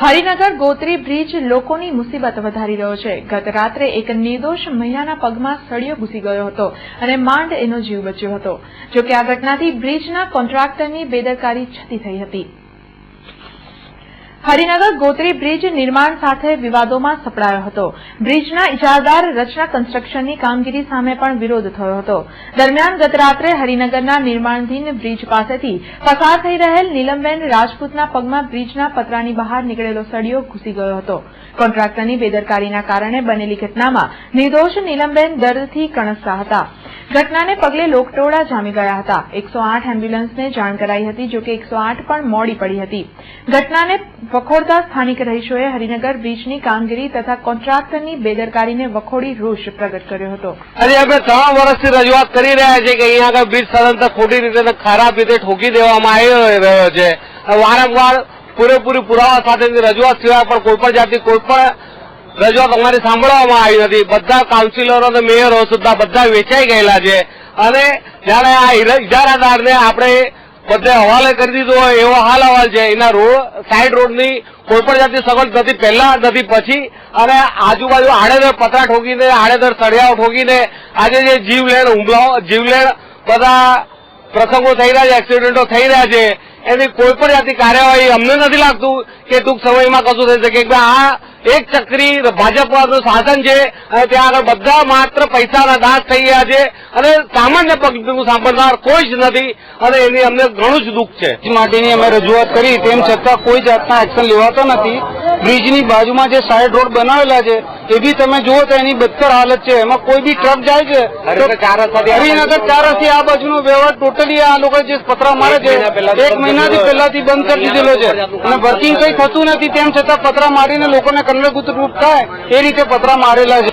Harinagar Gotri bridge લોકોની મુસીબત વધારી રહ્યો છે। ગત રાત્રે એક નિર્દોષ મહિલાના પગમાં સળિયો ઘૂસી ગયો હતો અને માંડ એનો જીવ બચ્યો હતો। જો કે આ ઘટનાથી બ્રિજના કોન્ટ્રાક્ટરની બેદરકારી છતી થઈ હતી। હરિનગર ગોત્રી બ્રિજ નિર્માણ સાથે વિવાદોમાં સપડાયો હતો। બ્રિજના ઇજારદાર રચના કન્સ્ટ્રક્શનની કામગીરી સામે પણ વિરોધ થયો હતો। દરમિયાન ગત રાત્રે હરિનગરના નિર્માણાધીન બ્રિજ પાસેથી પસાર થઈ રહેલ નીલમબેન રાજપૂતના પગમાં બ્રિજના પતરાની બહાર નીકળેલો સળિયો ઘૂસી ગયો હતો। કોન્ટ્રાક્ટરની બેદરકારીના કારણે બનેલી ઘટનામાં નિર્દોષ નીલમબેન દર્દથી કણસતા હતા। ઘટનાને પગલે લોકટોળા જામી ગયા હતા। 108 એમ્બ્યુલન્સને જાણ કરાઈ હતી, જો કે 108 પણ મોડી પડી હતી। ઘટનાને વખોડતા સ્થાનિક રહીશોએ હરિનગર બ્રિજની કામગીરી તથા કોન્ટ્રાક્ટરની બેદરકારીને વખોડી રોષ પ્રગટ કર્યો હતો। અરે અમે 3 વર્ષથી રજૂઆત કરી રહ્યા છીએ કે અહીંયા આગળ બ્રિજ સદંતર ખોટી રીતે ખરાબ રીતે ઠોકી દેવામાં આવી રહ્યો છે। વારંવાર પૂરેપૂરી પુરાવા સાથેની રજૂઆત સિવાય પણ કોઈપણ જાતની કોઈપણ રજૂઆત અમારી સાંભળવામાં આવી નથી। બધા કાઉન્સિલરો અને મેયરો સુધા બધા વેચાઈ ગયેલા છે અને જયારે આ ઇજારાદારને આપણે બધે હવાલે કરી દીધો હોય એવો હાલ અહેવાલ છે। એના સાઈડ રોડની કોઈપણ જાતની સગવડ નથી, પહેલા નથી પછી, અને આજુબાજુ આડેધડ પતરા ઠોકીને આડેધડ સળિયાઓ ઠોકીને આજે જે જીવલેણ બધા પ્રસંગો થઈ રહ્યા છે, એક્સિડન્ટો થઈ રહ્યા છે, એની કોઈપણ જાતની કાર્યવાહી અમને નથી લાગતું કે ટૂંક સમયમાં કશું થઈ શકે। આ એક ચક્રી ભાજપનું શાસન છે અને ત્યાં આગળ બધા માત્ર પૈસાના દાસ થઈ ગયા છે અને સામાન્ય પબ્લિકનું સાંભળનાર કોઈ જ નથી અને એની અમને ઘણું જ દુઃખ છે। માટેની અમે રજૂઆત કરી, તેમ છતાં કોઈ જાતના એક્શન લેવાતો નથી। બ્રિજની બાજુમાં જે સાઈડ રોડ બનાવેલા છે એ બી તમે જુઓ તો એની બદતર હાલત છે। એમાં કોઈ બી ટ્રક જાય છે હરિનગર 4 રસ્તે આ બાજુનો વ્યવહાર ટોટલી આ લોકો જે પતરા મારે છે 1 મહિનાથી પહેલાથી બંધ કરી દીધેલો છે અને વર્કિંગ કઈ થતું નથી। તેમ છતાં પતરા મારીને લોકોને કન્નગુતરૂપ થાય એ રીતે પતરા મારેલા છે।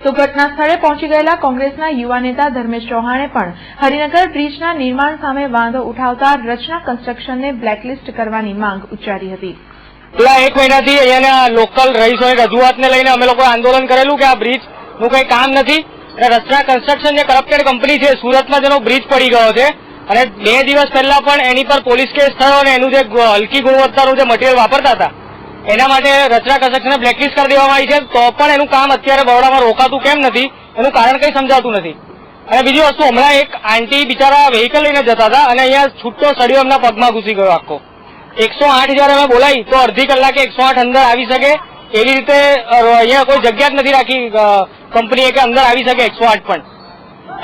તો ઘટના સ્થળે પહોંચી ગયેલા કોંગ્રેસના યુવા નેતા ધર્મેશ ચૌહાણે પણ હરિનગર બ્રિજના નિર્માણ સામે વાંધો ઉઠાવતા રચના કન્સ્ટ્રક્શનને બ્લેકલિસ્ટ કરવાની માંગ ઉચ્ચારી હતી। પેલા 1 મહિનાથી અહીંયાના લોકલ રહીશોની રજૂઆતને લઈને અમે લોકો આંદોલન કરેલું કે આ બ્રિજનું કંઈ કામ નથી અને રચના કન્સ્ટ્રક્શન જે કરપ્ટેડ કંપની છે સુરતમાં જેનો બ્રિજ પડી ગયો છે અને 2 દિવસ પહેલા પણ એની પર પોલીસ કેસ થયો અને એનું જે હલકી ગુણવત્તાનું જે મટીરિયલ વાપરતા હતા એના માટે રચના કન્સ્ટ્રક્શનને બ્લેકલિસ્ટ કરી દેવામાં આવી છે। તો પણ એનું કામ અત્યારે બરોડામાં રોકાતું કેમ નથી એનું કારણ કંઈ સમજાતું નથી। અને બીજી વસ્તુ, હમણાં એક આંટી બિચારા વ્હીકલ લઈને જતા હતા અને અહીંયા છૂટો સળિયો એમના પગમાં ઘૂસી ગયો આખો। 108 જયારે અમે બોલાવી તો અડધી કલાકે 108 અંદર આવી શકે એવી રીતે અહીંયા કોઈ જગ્યા જ નથી રાખી કંપનીએ કે અંદર આવી શકે 108 પણ।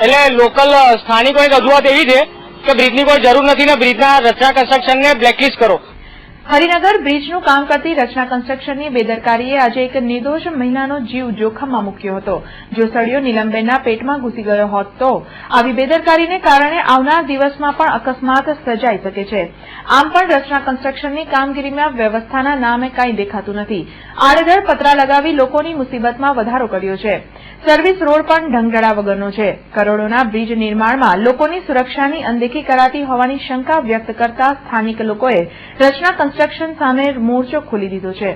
એટલે લોકલ સ્થાનિકોની રજૂઆત એવી છે કે બ્રિજની કોઈ જરૂર નથી ને બ્રિજના રચના કન્સ્ટ્રક્શનને બ્લેકલિસ્ટ કરો। હરિનગર બ્રિજનું કામ કરતી રચના કન્સ્ટ્રક્શનની બેદરકારીએ આજે એક નિર્દોષ મહિલાનો જીવ જોખમમાં મૂક્યો હતો। જો સળિયો નીલમબેનના પેટમાં ઘૂસી ગયો હોત તો આવી બેદરકારીને કારણે આવનાર દિવસમાં પણ અકસ્માત સર્જાઈ શકે છે। આમ પણ રચના કન્સ્ટ્રક્શનની કામગીરીમાં વ્યવસ્થાના નામે કાંઈ દેખાતું નથી। આડેધડ પતરા લગાવી લોકોની મુસીબતમાં વધારો કર્યો છે। સર્વિસ રોડ પણ ઢંગધડા વગરનો છે। કરોડોના બ્રિજ નિર્માણમાં લોકોની સુરક્ષાની અનદેખી કરાતી હોવાની શંકા વ્યક્ત કરતા સ્થાનિક લોકોએ રચના કન્સ્ટ્રક્શન સામે મોરચો ખોલી દીધો છે।